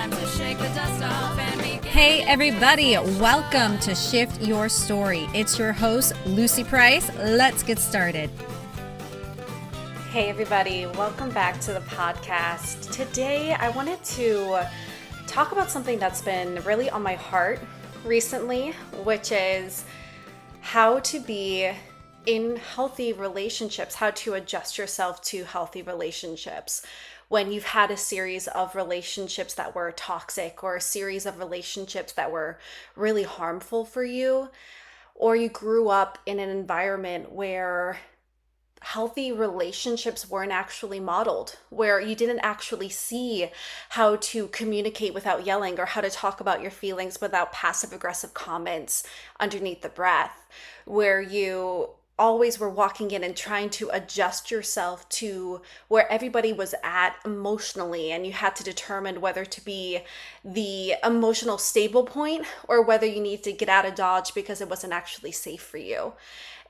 time to shake the dust off and begin. Hey everybody, welcome to Shift Your Story. It's your host, Lucy Price. Let's get started. Hey everybody, welcome back to the podcast. Today I wanted to talk about something that's been really on my heart recently, which is how to be in healthy relationships, how to adjust yourself to healthy relationships when you've had a series of relationships that were toxic, or a series of relationships that were really harmful for you, or you grew up in an environment where healthy relationships weren't actually modeled, where you didn't actually see how to communicate without yelling, or how to talk about your feelings without passive aggressive comments underneath the breath, where you always were walking in and trying to adjust yourself to where everybody was at emotionally, and you had to determine whether to be the emotional stable point or whether you need to get out of Dodge because it wasn't actually safe for you.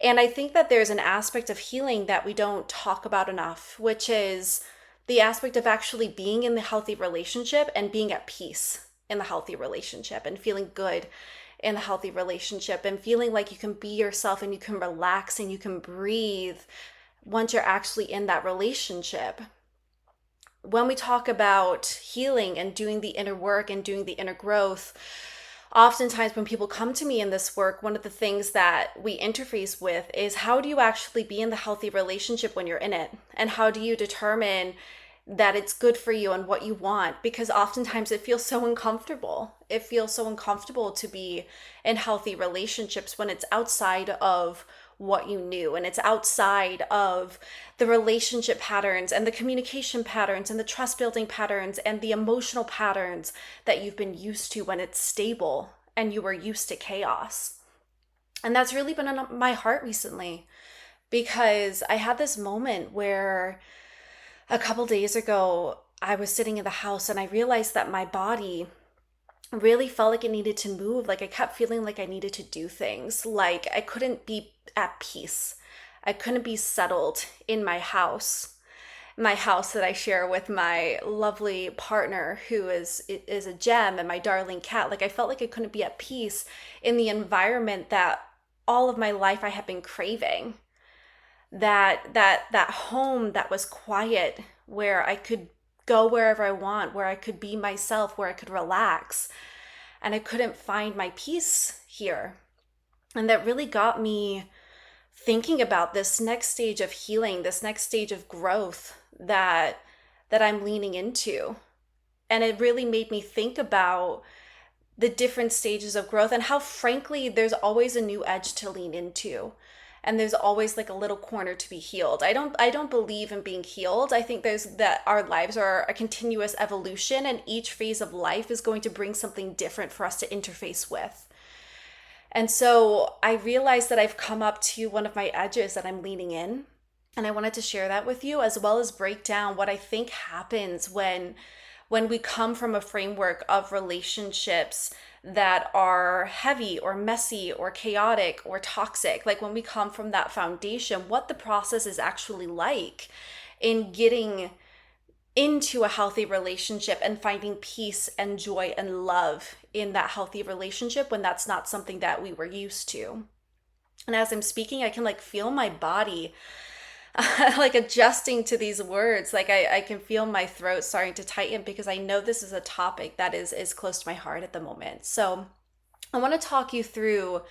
And I think that there's an aspect of healing that we don't talk about enough, which is the aspect of actually being in the healthy relationship and being at peace in the healthy relationship and feeling good in a healthy relationship and feeling like you can be yourself and you can relax and you can breathe once you're actually in that relationship. When we talk about healing and doing the inner work and doing the inner growth, oftentimes when people come to me in this work, one of the things that we interface with is how do you actually be in the healthy relationship when you're in it? And how do you determine that it's good for you and what you want? Because oftentimes it feels so uncomfortable. It feels so uncomfortable to be in healthy relationships when it's outside of what you knew, and it's outside of the relationship patterns and the communication patterns and the trust building patterns and the emotional patterns that you've been used to when it's stable and you were used to chaos. And that's really been on my heart recently, because I had this moment where a couple days ago, I was sitting in the house and I realized that my body really felt like it needed to move. Like I kept feeling like I needed to do things. Like I couldn't be at peace. I couldn't be settled in my house that I share with my lovely partner, who is a gem, and my darling cat. Like I felt like I couldn't be at peace in the environment that all of my life I had been craving. That home that was quiet, where I could go wherever I want, where I could be myself, where I could relax. And I couldn't find my peace here. And that really got me thinking about this next stage of healing, this next stage of growth that I'm leaning into. And it really made me think about the different stages of growth and how, frankly, there's always a new edge to lean into. And there's always like a little corner to be healed. I don't believe in being healed. I think that our lives are a continuous evolution, and each phase of life is going to bring something different for us to interface with. And so I realized that I've come up to one of my edges that I'm leaning in, and I wanted to share that with you, as well as break down what I think happens when we come from a framework of relationships that are heavy or messy or chaotic or toxic. Like when we come from that foundation, what the process is actually like in getting into a healthy relationship and finding peace and joy and love in that healthy relationship when that's not something that we were used to. And as I'm speaking, I can feel my body adjusting to these words. I can feel my throat starting to tighten, because I know this is a topic that is close to my heart at the moment. So I want to talk you through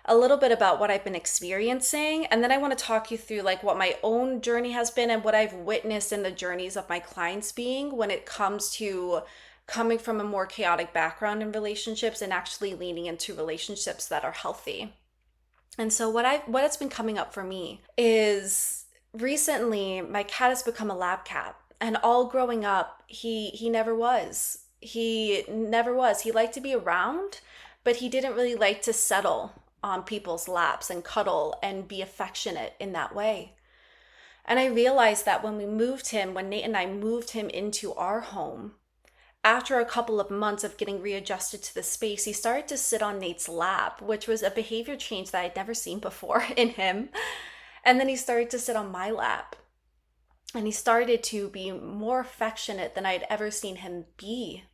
a little bit about what I've been experiencing, and then I want to talk you through what my own journey has been and what I've witnessed in the journeys of my clients being when it comes to coming from a more chaotic background in relationships and actually leaning into relationships that are healthy. And so what's been coming up for me is, recently, my cat has become a lab cat, and all growing up, he never was. He never was. He liked to be around, but he didn't really like to settle on people's laps and cuddle and be affectionate in that way. And I realized that when Nate and I moved him into our home, after a couple of months of getting readjusted to the space, he started to sit on Nate's lap, which was a behavior change that I'd never seen before in him. And then he started to sit on my lap. And he started to be more affectionate than I'd ever seen him be.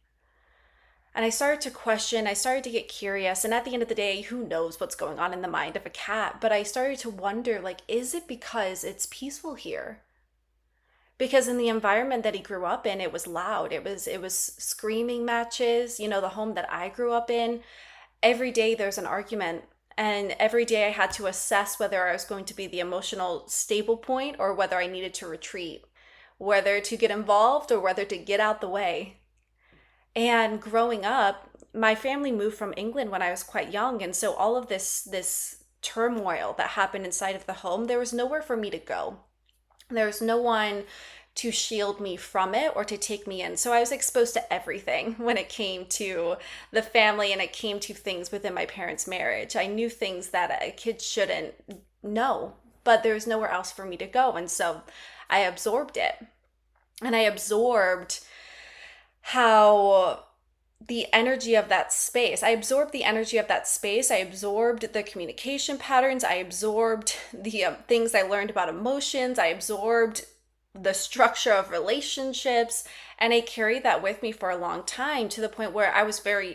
And I started to question, I started to get curious. And at the end of the day, who knows what's going on in the mind of a cat? But I started to wonder, like, is it because it's peaceful here? Because in the environment that he grew up in, it was loud. It was screaming matches. The home that I grew up in, every day there's an argument. And every day I had to assess whether I was going to be the emotional stable point or whether I needed to retreat, whether to get involved or whether to get out the way. And growing up, my family moved from England when I was quite young. And so all of this turmoil that happened inside of the home, there was nowhere for me to go. There was no one to shield me from it or to take me in. So I was exposed to everything when it came to the family and it came to things within my parents' marriage. I knew things that a kid shouldn't know, but there was nowhere else for me to go. And so I absorbed it. And I absorbed how the energy of that space, I absorbed the energy of that space. I absorbed the communication patterns. I absorbed the things I learned about emotions. I absorbed the structure of relationships. And I carried that with me for a long time, to the point where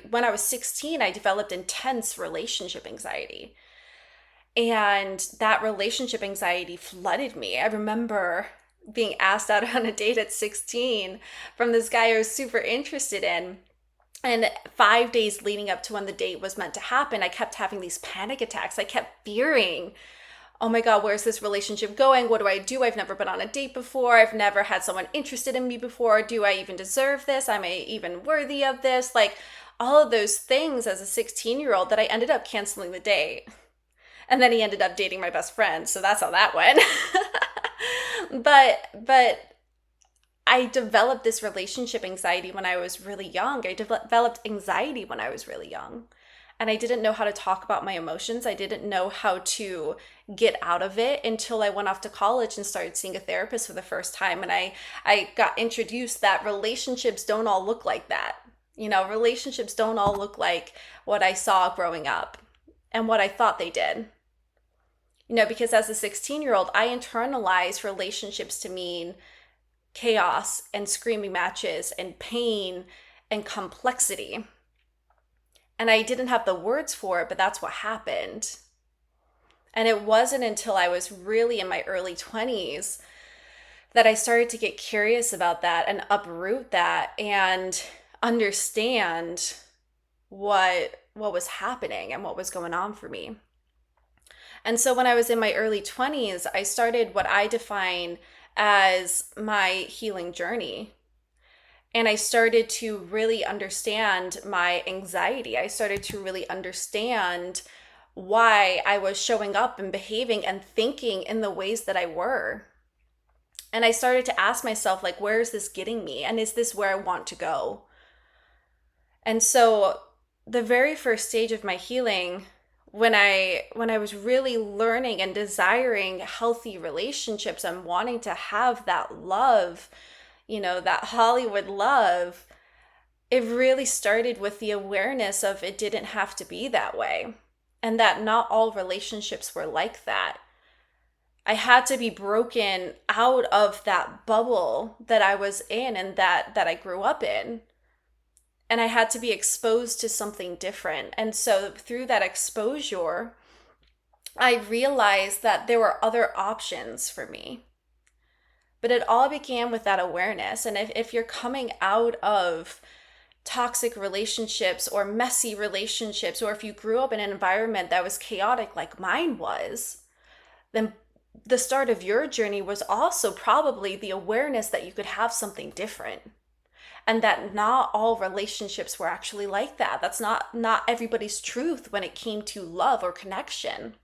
when I was 16, I developed intense relationship anxiety. And that relationship anxiety flooded me. I remember being asked out on a date at 16 from this guy I was super interested in. And 5 days leading up to when the date was meant to happen, I kept having these panic attacks. I kept fearing, oh my God, where's this relationship going? What do I do? I've never been on a date before. I've never had someone interested in me before. Do I even deserve this? Am I even worthy of this? Like all of those things as a 16-year-old, that I ended up canceling the date. And then he ended up dating my best friend. So that's how that went. But I developed this relationship anxiety when I was really young. I developed anxiety when I was really young. And I didn't know how to talk about my emotions. I didn't know how to get out of it until I went off to college and started seeing a therapist for the first time. And I got introduced that relationships don't all look like that. Relationships don't all look like what I saw growing up and what I thought they did. Because as a 16-year-old, I internalized relationships to mean chaos and screaming matches and pain and complexity. And I didn't have the words for it, but that's what happened. And it wasn't until I was really in my early 20s that I started to get curious about that and uproot that and understand what was happening and what was going on for me. And so when I was in my early 20s, I started what I define as my healing journey. And I started to really understand my anxiety. I started to really understand why I was showing up and behaving and thinking in the ways that I were. And I started to ask myself, like, where is this getting me? And is this where I want to go? And so the very first stage of my healing, when I was really learning and desiring healthy relationships and wanting to have that love, that Hollywood love, it really started with the awareness of it didn't have to be that way, and that not all relationships were like that. I had to be broken out of that bubble that I was in and that I grew up in. And I had to be exposed to something different. And so through that exposure, I realized that there were other options for me. But it all began with that awareness. And if you're coming out of toxic relationships or messy relationships, or if you grew up in an environment that was chaotic like mine was, then the start of your journey was also probably the awareness that you could have something different. And that not all relationships were actually like that. That's not everybody's truth when it came to love or connection.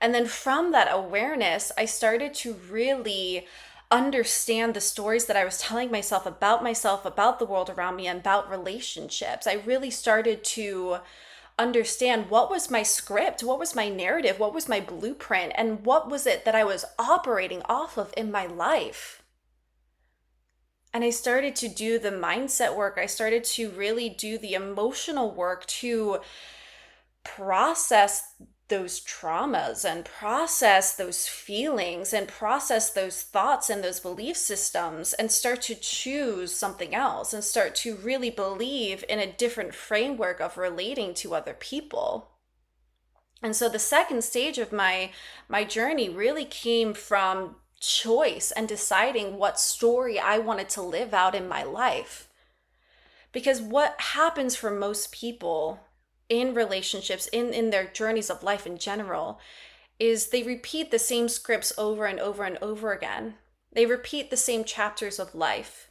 And then from that awareness, I started to really understand the stories that I was telling myself, about the world around me, and about relationships. I really started to understand what was my script, what was my narrative, what was my blueprint, and what was it that I was operating off of in my life. And I started to do the mindset work. I started to really do the emotional work to process those traumas and process those feelings and process those thoughts and those belief systems and start to choose something else and start to really believe in a different framework of relating to other people. And so the second stage of my journey really came from choice and deciding what story I wanted to live out in my life. Because what happens for most people in relationships, in their journeys of life in general, is they repeat the same scripts over and over and over again. They repeat the same chapters of life.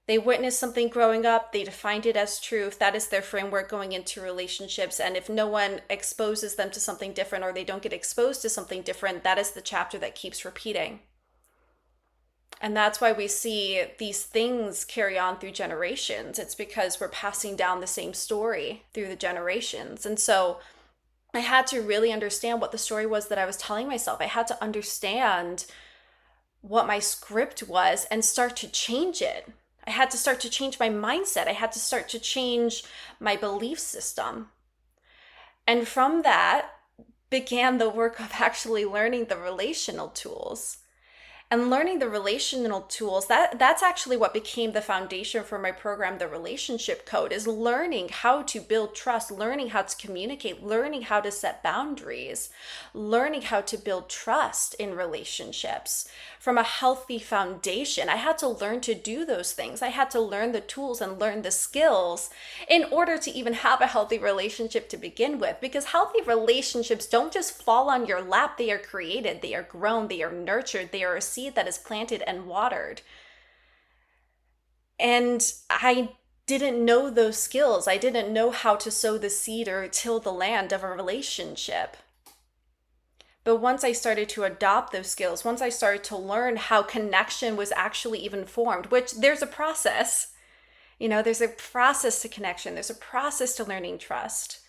They witnessed something growing up, they defined it as truth. That is their framework going into relationships. And if no one exposes them to something different or they don't get exposed to something different, that is the chapter that keeps repeating. And that's why we see these things carry on through generations. It's because we're passing down the same story through the generations. And so I had to really understand what the story was that I was telling myself. I had to understand what my script was and start to change it. I had to start to change my mindset. I had to start to change my belief system. And from that began the work of actually learning the relational tools. And learning the relational tools, that's actually what became the foundation for my program, The Relationship Code, is learning how to build trust, learning how to communicate, learning how to set boundaries, learning how to build trust in relationships from a healthy foundation. I had to learn to do those things. I had to learn the tools and learn the skills in order to even have a healthy relationship to begin with. Because healthy relationships don't just fall on your lap. They are created, they are grown, they are nurtured, they are a seed that is planted and watered. And I didn't know those skills. I didn't know how to sow the seed or till the land of a relationship. But once I started to adopt those skills, once I started to learn how connection was actually even formed, which there's a process, there's a process to connection. There's a process to learning trust.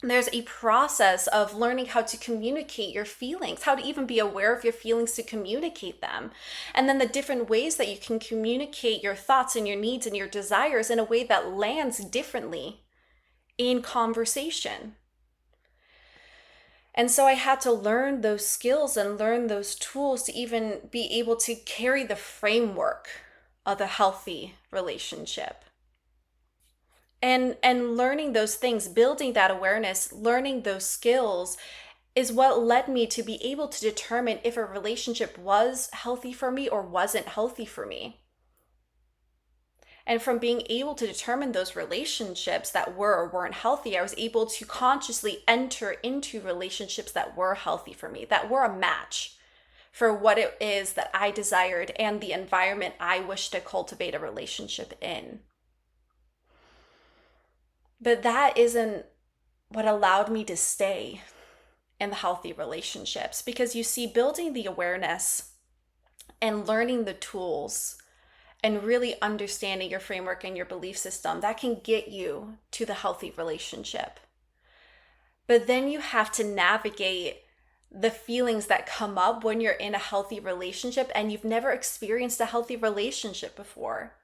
There's a process of learning how to communicate your feelings, how to even be aware of your feelings to communicate them. And then the different ways that you can communicate your thoughts and your needs and your desires in a way that lands differently in conversation. And so I had to learn those skills and learn those tools to even be able to carry the framework of a healthy relationship. And learning those things, building that awareness, learning those skills is what led me to be able to determine if a relationship was healthy for me or wasn't healthy for me. And from being able to determine those relationships that were or weren't healthy, I was able to consciously enter into relationships that were healthy for me, that were a match for what it is that I desired and the environment I wished to cultivate a relationship in. But that isn't what allowed me to stay in the healthy relationships, because you see, building the awareness and learning the tools and really understanding your framework and your belief system, that can get you to the healthy relationship. But then you have to navigate the feelings that come up when you're in a healthy relationship and you've never experienced a healthy relationship before.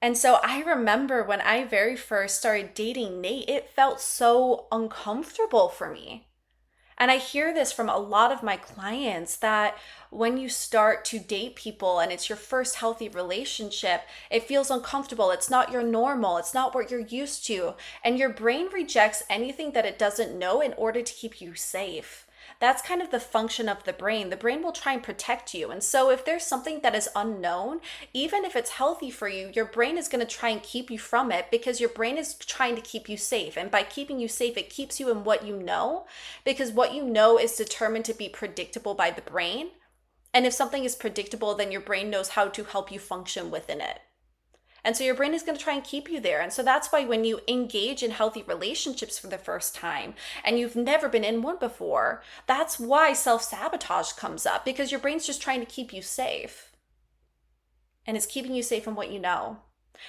And so I remember when I very first started dating Nate, it felt so uncomfortable for me. And I hear this from a lot of my clients, that when you start to date people and it's your first healthy relationship, it feels uncomfortable. It's not your normal. It's not what you're used to. And your brain rejects anything that it doesn't know in order to keep you safe. That's kind of the function of the brain. The brain will try and protect you. And so if there's something that is unknown, even if it's healthy for you, your brain is going to try and keep you from it, because your brain is trying to keep you safe. And by keeping you safe, it keeps you in what you know, because what you know is determined to be predictable by the brain. And if something is predictable, then your brain knows how to help you function within it. And so your brain is going to try and keep you there. And so that's why when you engage in healthy relationships for the first time and you've never been in one before, that's why self-sabotage comes up, because your brain's just trying to keep you safe. And it's keeping you safe from what you know.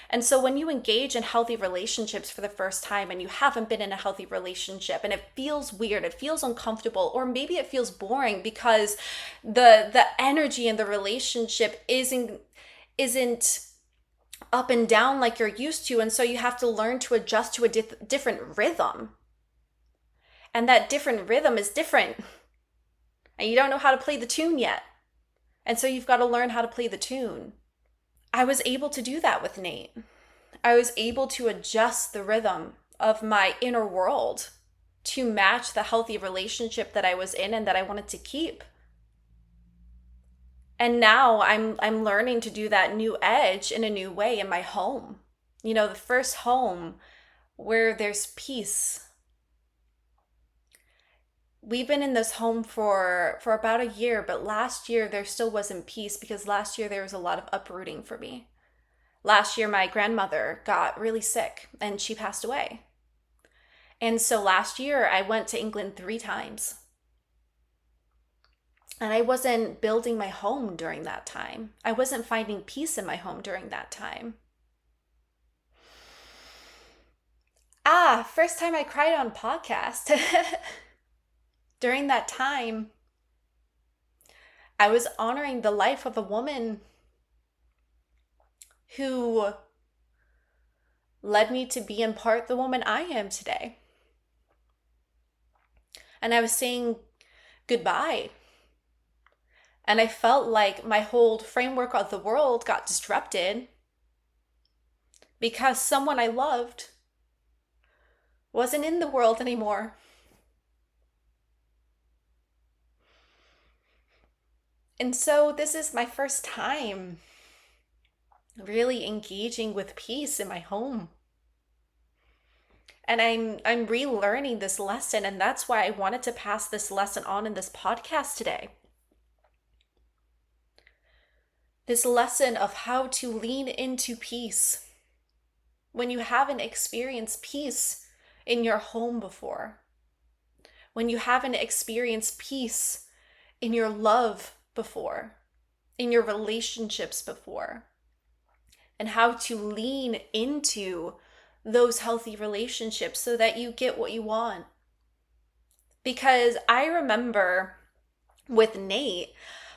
And so when you engage in healthy relationships for the first time and you haven't been in a healthy relationship and it feels weird, it feels uncomfortable, or maybe it feels boring because the energy in the relationship isn't up and down like you're used to, and so you have to learn to adjust to a different rhythm. And that different rhythm is different. And you don't know how to play the tune yet. And so you've got to learn how to play the tune. I was able to do that with Nate. I was able to adjust the rhythm of my inner world to match the healthy relationship that I was in and that I wanted to keep. And now I'm learning to do that new edge in a new way in my home. You know, the first home where there's peace. We've been in this home for about a year, but last year there still wasn't peace because last year there was a lot of uprooting for me. Last year my grandmother got really sick and she passed away. And so last year I went to England 3 times. And I wasn't building my home during that time. I wasn't finding peace in my home during that time. First time I cried on podcast. During that time, I was honoring the life of a woman who led me to be in part the woman I am today. And I was saying goodbye. And I felt like my whole framework of the world got disrupted because someone I loved wasn't in the world anymore. And so this is my first time really engaging with peace in my home. And I'm relearning this lesson, and that's why I wanted to pass this lesson on in this podcast today. This lesson of how to lean into peace when you haven't experienced peace in your home before, when you haven't experienced peace in your love before, in your relationships before, and how to lean into those healthy relationships so that you get what you want. Because I remember with Nate,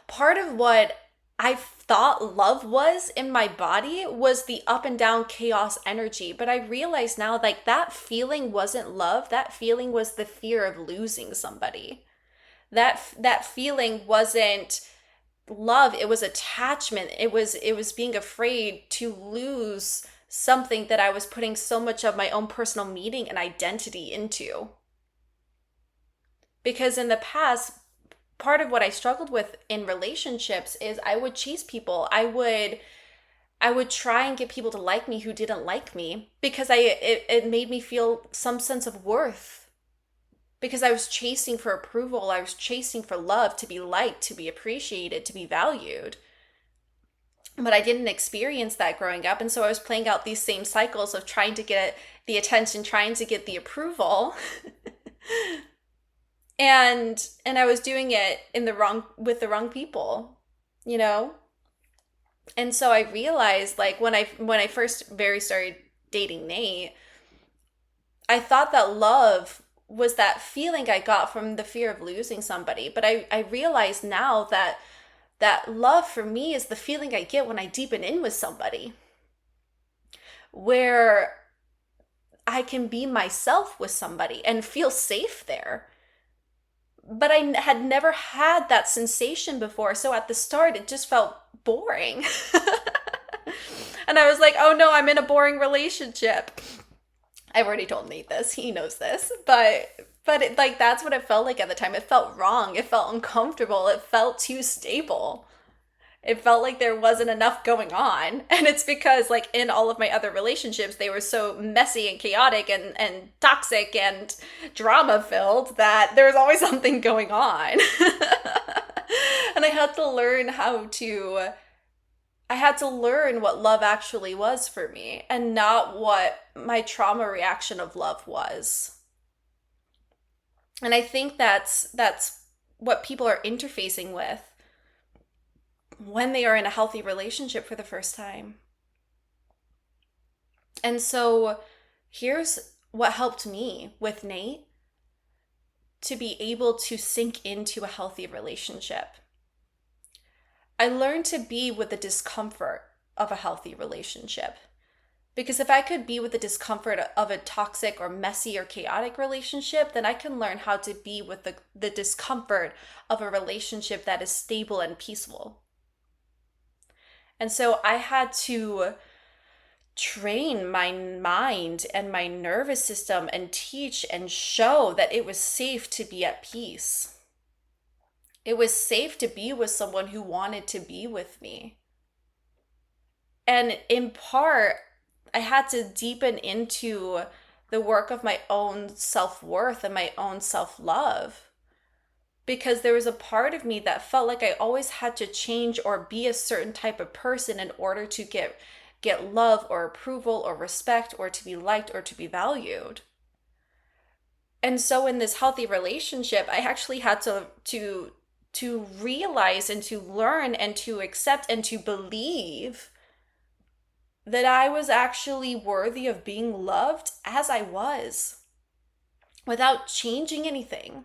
part of what I thought love was in my body was the up and down chaos energy. But I realize now, like, that feeling wasn't love. That feeling was the fear of losing somebody. That feeling wasn't love. It was attachment. It was being afraid to lose something that I was putting so much of my own personal meaning and identity into. Because in the past, part of what I struggled with in relationships is I would chase people. I would try and get people to like me who didn't like me because it made me feel some sense of worth. Because I was chasing for approval. I was chasing for love, to be liked, to be appreciated, to be valued. But I didn't experience that growing up. And so I was playing out these same cycles of trying to get the attention, trying to get the approval. And I was doing it with the wrong people, you know? And so I realized, like, when I first started dating Nate, I thought that love was that feeling I got from the fear of losing somebody. But I realize now that love for me is the feeling I get when I deepen in with somebody, where I can be myself with somebody and feel safe there. But I had never had that sensation before. So at the start, it just felt boring. And I was like, oh no, I'm in a boring relationship. I've already told Nate this. He knows this. But it, like, that's what it felt like at the time. It felt wrong. It felt uncomfortable. It felt too stable. It felt like there wasn't enough going on. And it's because, like, in all of my other relationships, they were so messy and chaotic and toxic and drama filled that there was always something going on. And I had to learn what love actually was for me and not what my trauma reaction of love was. And I think that's what people are interfacing with when they are in a healthy relationship for the first time. And so here's what helped me with Nate to be able to sink into a healthy relationship. I learned to be with the discomfort of a healthy relationship. Because if I could be with the discomfort of a toxic or messy or chaotic relationship, then I can learn how to be with the discomfort of a relationship that is stable and peaceful. And so I had to train my mind and my nervous system and teach and show that it was safe to be at peace. It was safe to be with someone who wanted to be with me. And in part, I had to deepen into the work of my own self-worth and my own self-love, because there was a part of me that felt like I always had to change or be a certain type of person in order to get love or approval or respect or to be liked or to be valued. And so in this healthy relationship, I actually had to realize and to learn and to accept and to believe that I was actually worthy of being loved as I was, without changing anything,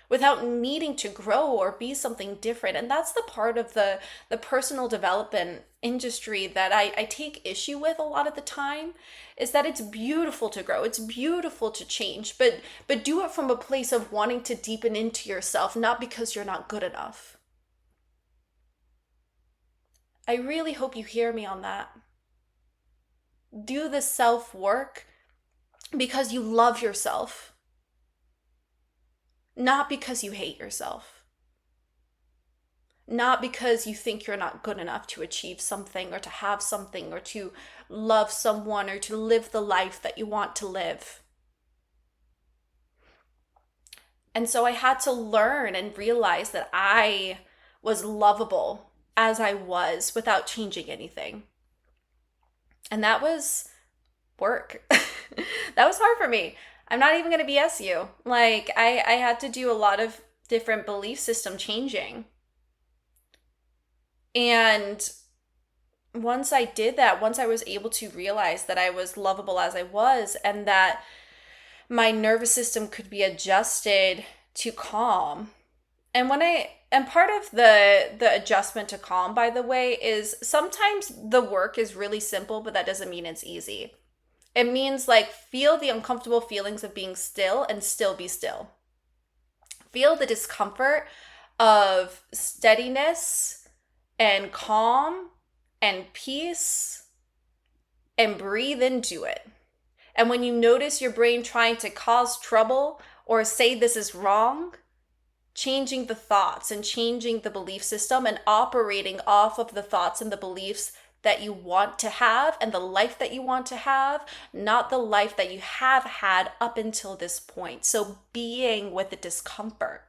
without needing to grow or be something different. And that's the part of the personal development industry that I take issue with a lot of the time, is that it's beautiful to grow, it's beautiful to change, but do it from a place of wanting to deepen into yourself, not because you're not good enough. I really hope you hear me on that. Do the self-work because you love yourself, not because you hate yourself, not because you think you're not good enough to achieve something or to have something or to love someone or to live the life that you want to live. And so I had to learn and realize that I was lovable as I was without changing anything. And that was work. That was hard for me. I'm not even going to BS you. Like, I had to do a lot of different belief system changing. And once I did that, once I was able to realize that I was lovable as I was and that my nervous system could be adjusted to calm. And part of the adjustment to calm, by the way, is sometimes the work is really simple, but that doesn't mean it's easy. It means like feel the uncomfortable feelings of being still and still be still. Feel the discomfort of steadiness and calm and peace and breathe into it. And when you notice your brain trying to cause trouble or say this is wrong, changing the thoughts and changing the belief system and operating off of the thoughts and the beliefs that you want to have and the life that you want to have, not the life that you have had up until this point. So being with the discomfort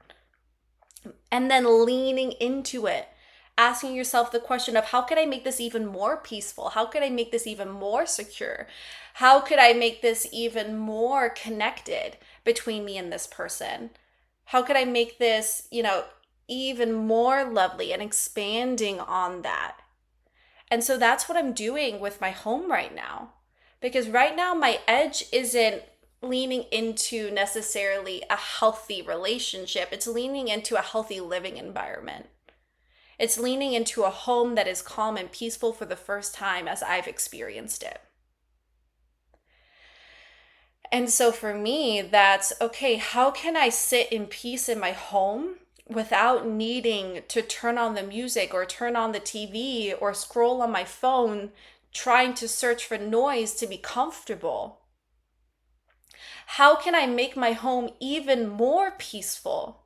and then leaning into it, asking yourself the question of how could I make this even more peaceful? How could I make this even more secure? How could I make this even more connected between me and this person? How could I make this, even more lovely and expanding on that? And so that's what I'm doing with my home right now. Because right now my edge isn't leaning into necessarily a healthy relationship. It's leaning into a healthy living environment. It's leaning into a home that is calm and peaceful for the first time as I've experienced it. And so for me, that's okay, how can I sit in peace in my home without needing to turn on the music or turn on the TV or scroll on my phone, trying to search for noise to be comfortable? How can I make my home even more peaceful?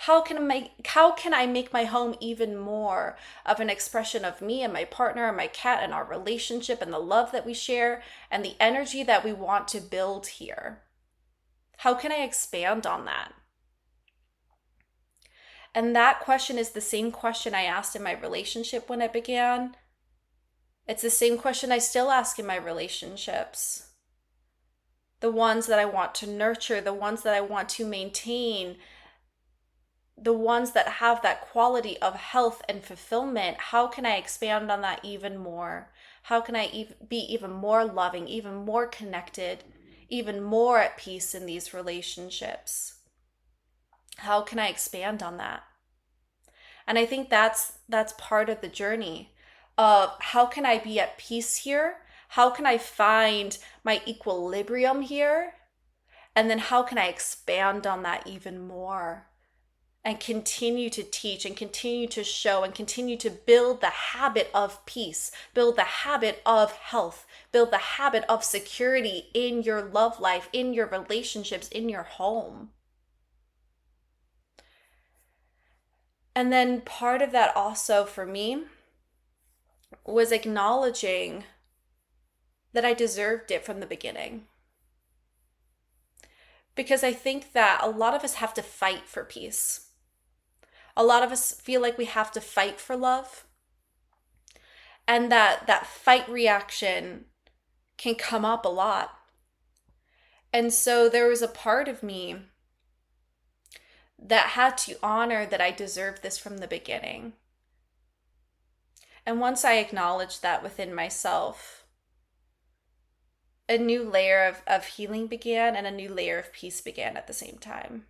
How can I make my home even more of an expression of me and my partner and my cat and our relationship and the love that we share and the energy that we want to build here? How can I expand on that? And that question is the same question I asked in my relationship when it began. It's the same question I still ask in my relationships. The ones that I want to nurture, the ones that I want to maintain, the ones that have that quality of health and fulfillment. How can I expand on that even more? How can I be even more loving, even more connected, even more at peace in these relationships? How can I expand on that? And I think that's part of the journey. of how can I be at peace here? How can I find my equilibrium here? And then how can I expand on that even more and continue to teach and continue to show and continue to build the habit of peace, build the habit of health, build the habit of security in your love life, in your relationships, in your home. And then part of that also for me was acknowledging that I deserved it from the beginning. Because I think that a lot of us have to fight for peace. A lot of us feel like we have to fight for love. And that fight reaction can come up a lot. And so there was a part of me that had to honor that I deserved this from the beginning. And once I acknowledged that within myself, a new layer of healing began and a new layer of peace began at the same time.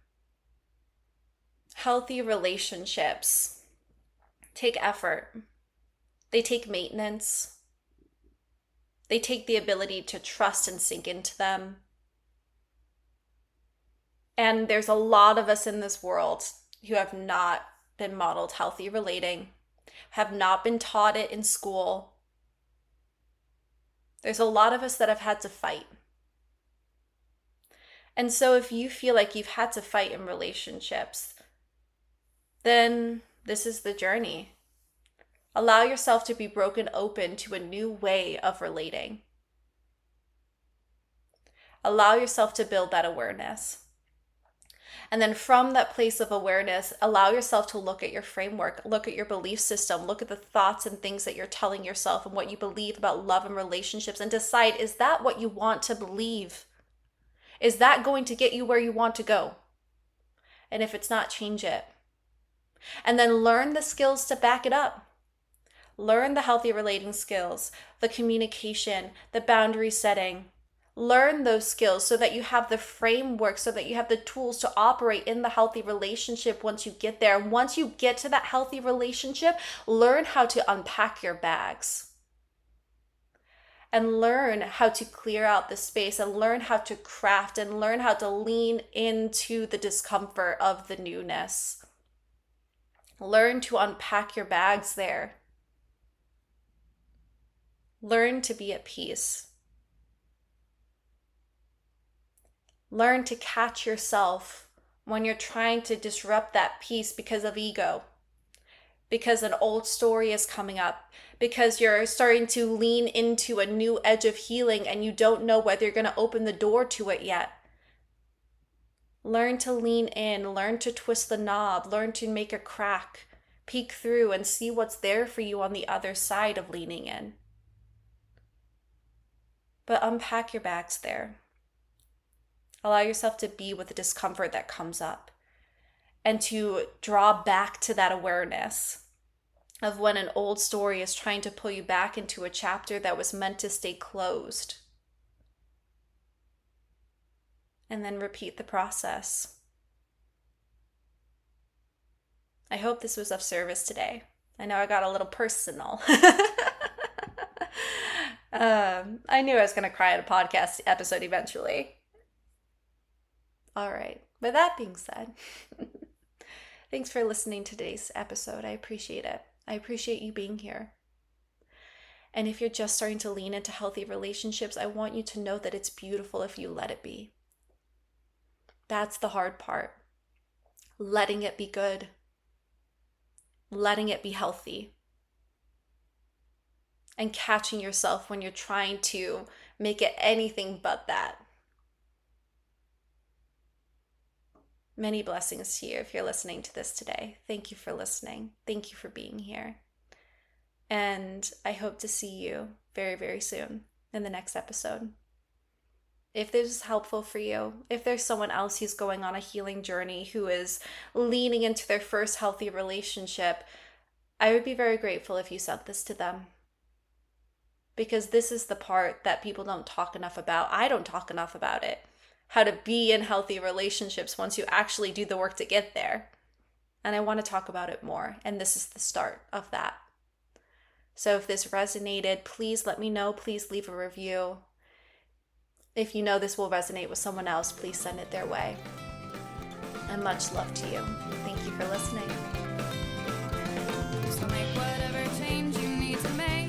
Healthy relationships take effort. They take maintenance. They take the ability to trust and sink into them. And there's a lot of us in this world who have not been modeled healthy relating, have not been taught it in school. There's a lot of us that have had to fight. And so if you feel like you've had to fight in relationships, then this is the journey. Allow yourself to be broken open to a new way of relating. Allow yourself to build that awareness. And then from that place of awareness, allow yourself to look at your framework, look at your belief system, look at the thoughts and things that you're telling yourself and what you believe about love and relationships, and decide, is that what you want to believe? Is that going to get you where you want to go? And if it's not, change it. And then learn the skills to back it up. Learn the healthy relating skills, the communication, the boundary setting. Learn those skills so that you have the framework, so that you have the tools to operate in the healthy relationship once you get there. Once you get to that healthy relationship, learn how to unpack your bags. And learn how to clear out the space and learn how to craft and learn how to lean into the discomfort of the newness. Learn to unpack your bags there. Learn to be at peace. Learn to catch yourself when you're trying to disrupt that peace because of ego, because an old story is coming up, because you're starting to lean into a new edge of healing and you don't know whether you're going to open the door to it yet. Learn to lean in, learn to twist the knob, learn to make a crack, peek through and see what's there for you on the other side of leaning in. But unpack your bags there. Allow yourself to be with the discomfort that comes up and to draw back to that awareness of when an old story is trying to pull you back into a chapter that was meant to stay closed. And then repeat the process. I hope this was of service today. I know I got a little personal. I knew I was going to cry at a podcast episode eventually. All right. With that being said, thanks for listening to today's episode. I appreciate it. I appreciate you being here. And if you're just starting to lean into healthy relationships, I want you to know that it's beautiful if you let it be. That's the hard part. Letting it be good. Letting it be healthy. And catching yourself when you're trying to make it anything but that. Many blessings to you if you're listening to this today. Thank you for listening. Thank you for being here. And I hope to see you very, very soon in the next episode. If this is helpful for you, if there's someone else who's going on a healing journey, who is leaning into their first healthy relationship, I would be very grateful if you sent this to them. Because this is the part that people don't talk enough about. I don't talk enough about it. How to be in healthy relationships once you actually do the work to get there. And I want to talk about it more. And this is the start of that. So if this resonated, please let me know. Please leave a review. If you know this will resonate with someone else, please send it their way. And much love to you. Thank you for listening. So make whatever change you need to make.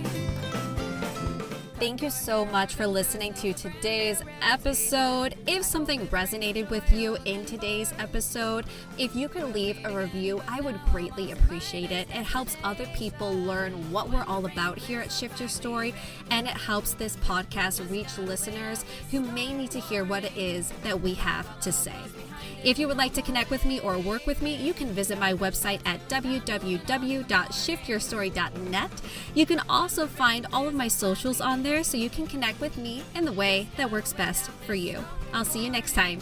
Thank you so much for listening to today's episode. If something resonated with you in today's episode, if you could leave a review, I would greatly appreciate it. It helps other people learn what we're all about here at Shift Your Story, and it helps this podcast reach listeners who may need to hear what it is that we have to say. If you would like to connect with me or work with me, you can visit my website at www.shiftyourstory.net. You can also find all of my socials on there so you can connect with me in the way that works best for you. I'll see you next time.